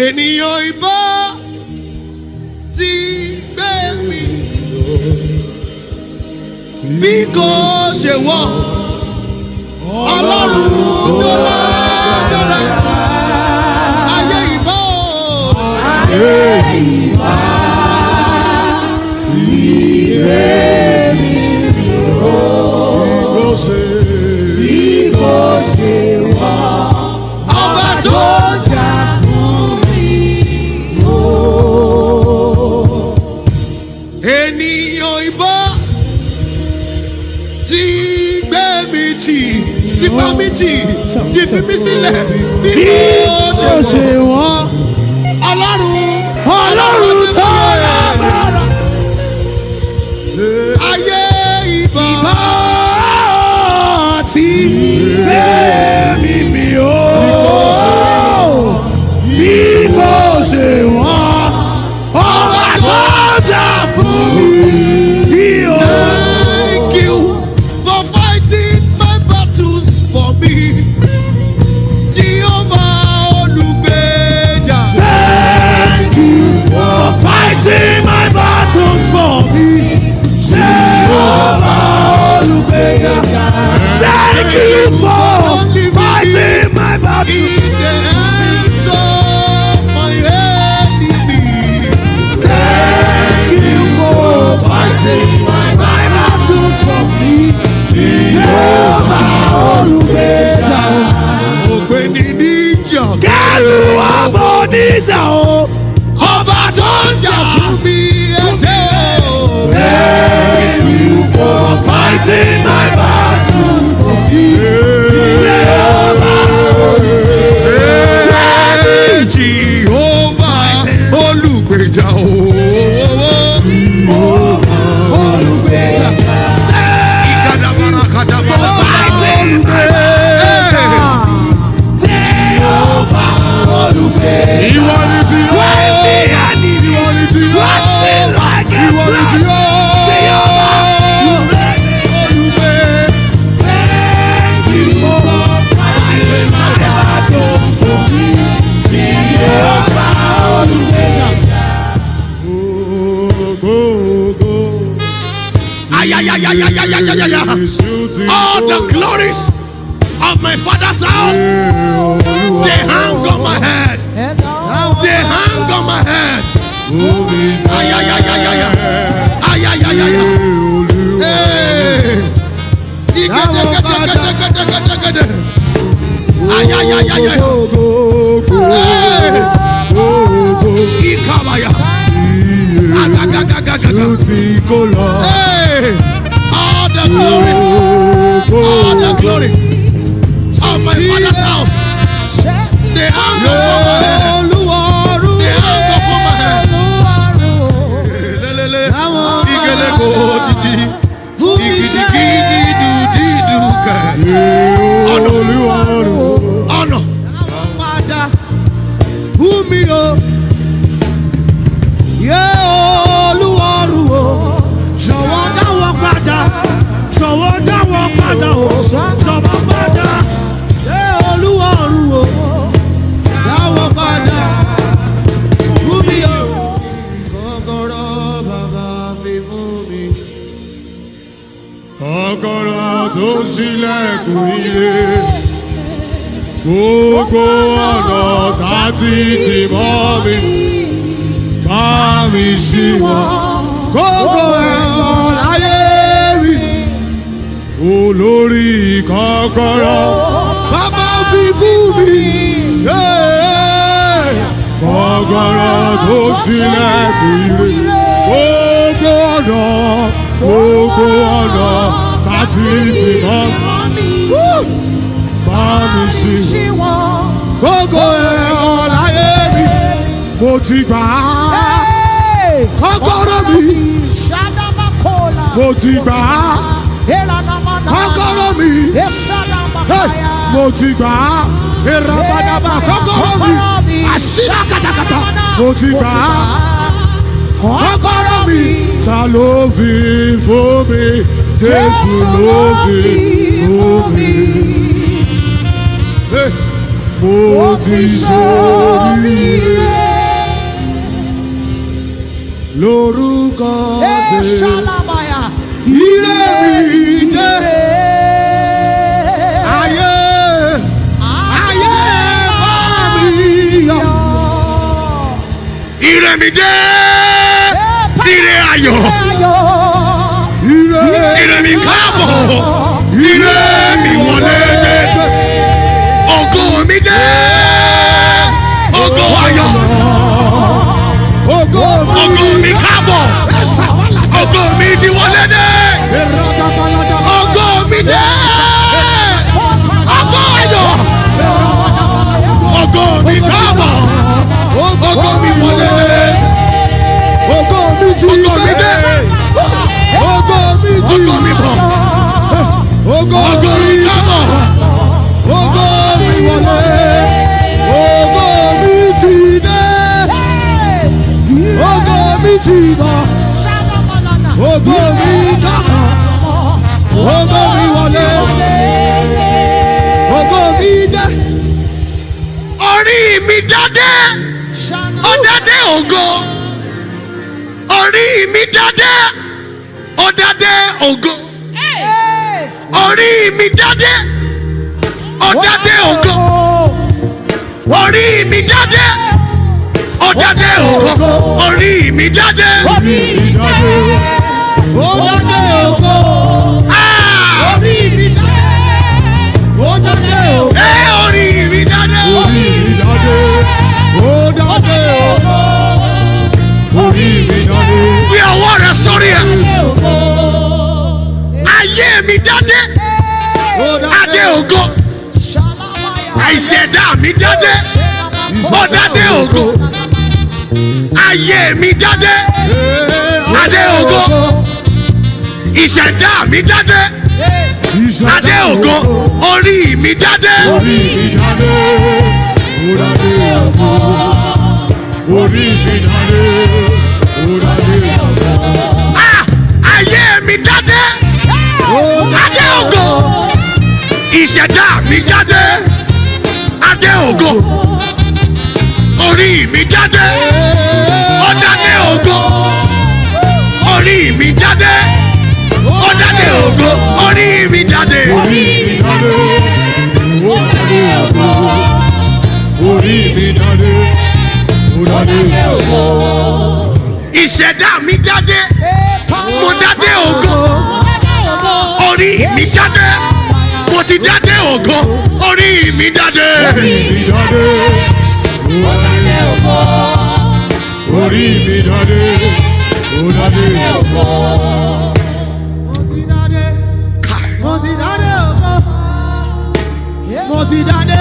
Ènìyàn ìbá ti gbé mi bí kò ṣe wọ́ Ọlọ́run tó lágbára. Ayé ìbá o. Ayé ìbá ti gbé mi bí kò ṣe wọ́ ọba tó jà fún mi. Ènìyàn ìbá ti gbé mi tì, ti bá mi tì, ti fi mí sílẹ̀ bí kò ṣe wọ́n. Ọlọ́run tó lágbára. Ayé ìbá ti gbé mi mì ó bí kò ṣe wọ́n ọba tó jà fún mi. Thank you for fighting my battles for me, Jehovah olùgbèjà. Thank you for fighting my battles for me, Jehovah olùgbèjà. Thank you for fighting my battles. In the hands of my enemy. Thank you for fighting my battles for me. Jehovah olùgbèjà. Ògbéni níjà. Kẹ́rù ọmọ níjà o. Ọba tó ń jà fún mi ẹ̀ṣẹ̀ o. Thank you for fighting my battles for me. Jehovah olùgbèjà o. Olùgbèjà. Ìkàdàbàrà kàdàbàrà olùgbèjà. Jehovah olùgbèjà. Ìwọ ni ti yọ. Ìwọ ni ti yọ. Ìwọ ni ti yọ. All the glories of my father's house, they hang on my head. They hang on my head. All the glory of my father's house, they hang upon my head. They hang upon my head. Honor. Jọ̀wọ́ dáwọ́ padà o, jọ̀wọ́ padà. Ṣé Olúwarùn o, dáwọ́ padà. Rúbí o. Kọ́kọ́rọ́ bàbá fi fún mi. Kọ́kọ́rọ́ tó ṣílẹ̀kùn ilé. Gbogbo ọ̀nà tá ti tì mọ́ mi. Bá mi ṣí wọn. Gbogbo ẹ̀rọ láyé rí. Olórí kọ́kọ́rọ́ bàbá fi fún mi. Kọ́kọ́rọ́ tó ṣílẹ̀kùn ire. Gbogbo ọ̀nà tàti ti mọ́. Bá mi ṣí gbogbo ẹ̀rọ láyé mi. Mo ti gbà á. Kọ́kọ́rọ́ mi. Mo ti gbà á. Kọ́kọ́rọ́ mi. Mo ti gbà á. Ìràbàdàbà kọ́kọ́rọ́ mi. Àṣírà kàtàkàtà. Mo ti gbà á. Kọ́kọ́rọ́ mi. Ta ló fi fún mi? Jésù ló fi fún mi. Mo ti ṣoríire. lórúkọ Jésù. Ire mi dé. Ayé bá mi yọ̀. Ire mi dé. Ire ayọ̀. Ire mi káàbọ̀. Ire mi wọlé. Ògo mi dé. Ògo ayọ̀. Ògo mi káàbọ̀. Ògo mi ti wọlé dé. Ògo mi dé. Ògo ayọ̀. Ògo mi káàbọ̀. Ògo mi wọlé dé. Ògo mi ti dé. Ògo mi bọ̀. Ògo mi káàbọ̀. Ògo mi wọlé. Ògo mi ti dé. Ògo mi ti bọ̀. Ògo mi káàbọ̀. Ògo mi wọlé. Ògo mi dé. Orí mi dádé. Ó dádé ògo. Orí mi dádé. Ó dádé ògo. Orí mi dádé. Ó dádé ògo. Orí mi dádé. Ó dádé ògo. Orí mi dádé. Ó dádé ògo. Orí mi dádé. Ó dádé ògo. Orí mi dádé. Orí mi dádé. Ó dádé ògo. Orí mi dádé. Gbé ọwọ́ rẹ sórí ẹ̀. Ayé mi dádé. Adé ògo. Àìṣẹ̀dá mi dádé. Ó dádé ògo. Ayé mi dádé. Adé ògo. Ìṣẹ̀dá mi dádé. Adé ògo. Orí mi dádé. Orí mi dádé. Ó dádé ògo. Orí mi dádé. Ó dádé ògo. Ayé mi dádé. Adé ògo. Ìṣẹ̀dá mi dádé. Adé ògo. Orí mi dádé. Ó dádé ògo. Orí mi dádé. Ó dádé ògo. Orí mi dádé. Orí mi dádé. Ó dádé ògo. Orí mi dádé. Ó dádé ògo. Ìṣẹ̀dá mi dádé. Mo dádé ògo. Orí mi dádé. Mo ti dádé ògo. Orí mi dádé. Orí mi dádé. Ó dádé ògo. Orí mi dádé. Ó dádé ògo. Mo ti dádé ògo. Mo ti dádé.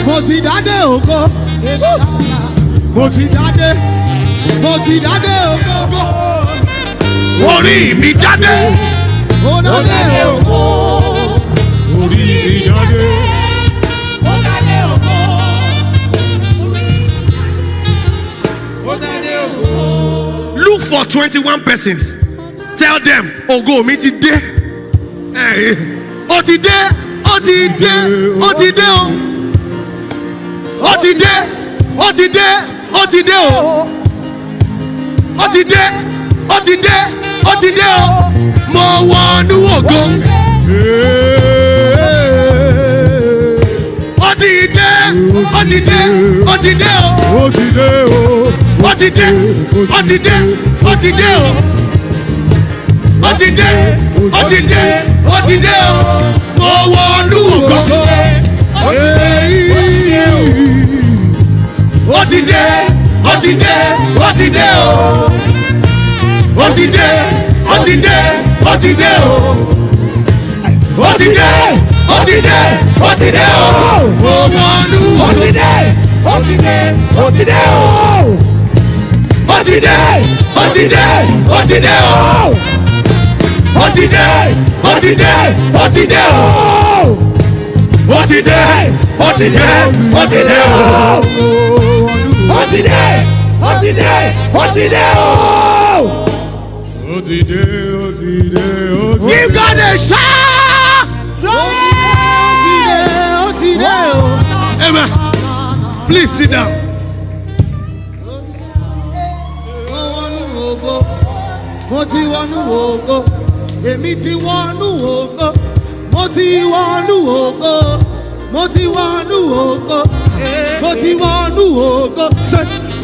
Mo ti dádé ògo. Mo ti dádé. Mo ti dádé ògo. Orí mi dádé. Ó dádé ògo. Orí mi dádé. Ó dádé ògo. Ó dádé ògo. Look for 21 persons. Tell them, ògo mi ti dé. Ó ti dé. Ó ti dé. Ó ti dé o. Ó ti dé. Ó ti dé. Ó ti dé o. Ó ti dé. Ó ti dé. Ó ti dé o. Mo wọnú ògo. Ó ti dé. Ó ti dé. Ó ti dé o. Ó ti dé o. Ó ti dé. Ó ti dé. Ó ti dé o. Ó ti dé. Ó ti dé. Ó ti dé o. Mo wọnú ògo. Ó ti dé. Ó ti dé. Ó ti dé o. Ó ti dé. Ó ti dé. Ó ti dé o. Ó ti dé. Ó ti dé. Ó ti dé o. Mo wọnú. Ó ti dé. Ó ti dé. Ó ti dé o. Ó ti dé. Ó ti dé. Ó ti dé o. Ó ti dé. Ó ti dé. Ó ti dé o. Ó ti dé. Ó ti dé. Ó ti dé o. Ó ti dé. Ó ti dé. Ó ti dé o. Ó ti dé. Ó ti dé. Give God a shout. Ó ti dé. Amen. Please sit down. mo ti wọnú ògo, èmi ti wọnú ògo, mo ti wọnú ògo, mo ti wọnú ògo, mo ti wọnú ògo,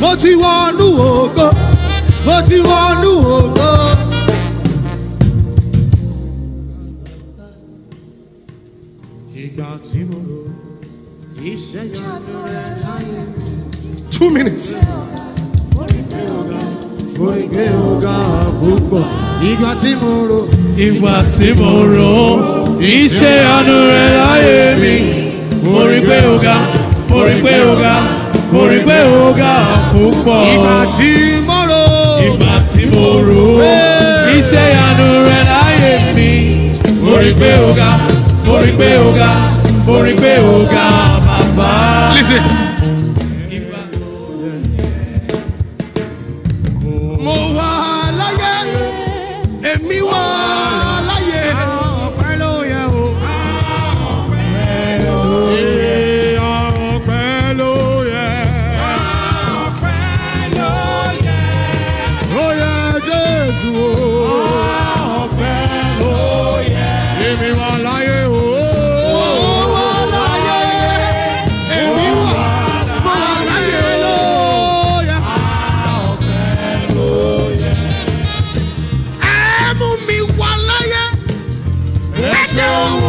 mo ti wọnú ògo, mo ti wọnú ògo. Ìgbà tí mo rò iṣẹ́ yanu rẹ̀ láyé. 2 minutes. Mo rí pé ọ̀gá púpọ̀. Ìgbà tí mo rò. Ìgbà tí mo rò iṣẹ́ yanu rẹ̀ láyé mi. Mo rí pé ọ̀gá, mo rí pé ọ̀gá, mo rí pé ọ̀gá púpọ̀. Ìgbà tí mo rò. Ìgbà tí mo rò iṣẹ́ yanu rẹ̀ láyé mi. Mo rí pé ọ̀gá, mo rí pé ọ̀gá, mo rí pé ọ̀gá bàbá. Listen. Mo wà láyé, èmi wà láyé. Ọpẹ́ ló yẹ o. Ọpẹ́ ló yẹ. Ọpẹ́ ló yẹ. Ọpẹ́ ló yẹ. Ó yẹ Jésù o. Ọpẹ́ ló yẹ. Èmi wà láyé o. Mo wà láyé, èmi wà láyé ló yẹ. Mú mi wá láyé, ẹ ṣeun o.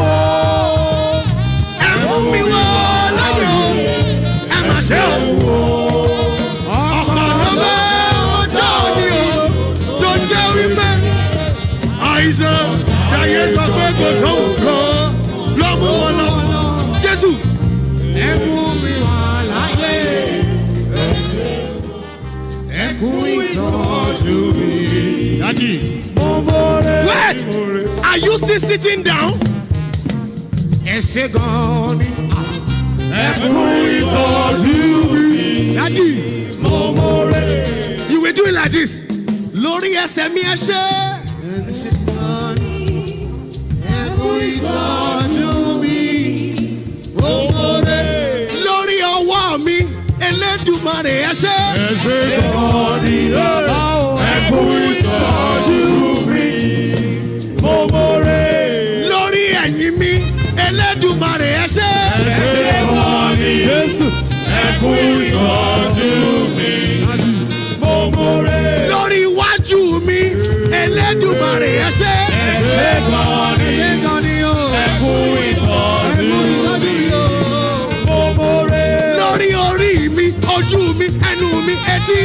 Ẹ mú mi wá láyé o, ẹ má ṣeun o. Ọ̀pọ̀lọpọ̀ ọjọ́ ni o, tó jẹ́ wípé àìsàn jayé sọ pé kò tó nǹkan lọ mú wọn lọ. Jésù, ẹ mú mi wá láyé, ẹ kú ìtọ́jú mi. Daddy. Wait! Are you still sitting down? Daddy, you will do it like this. Lórí ẹsẹ̀ mi ẹ ṣe. Lórí ọwọ́ mi, Elédùmarè ẹ ṣe. Lórí ẹ̀yìn mi, Elédùmarè ẹ ṣé. Jésù, ẹ kú ìtọ́jú mi. Lórí iwájú mi, Elédùmarè ẹ ṣé. Ẹ kú ìtọ́jú mi. Lórí orí mi, ojú mi, ẹnu mi, etí.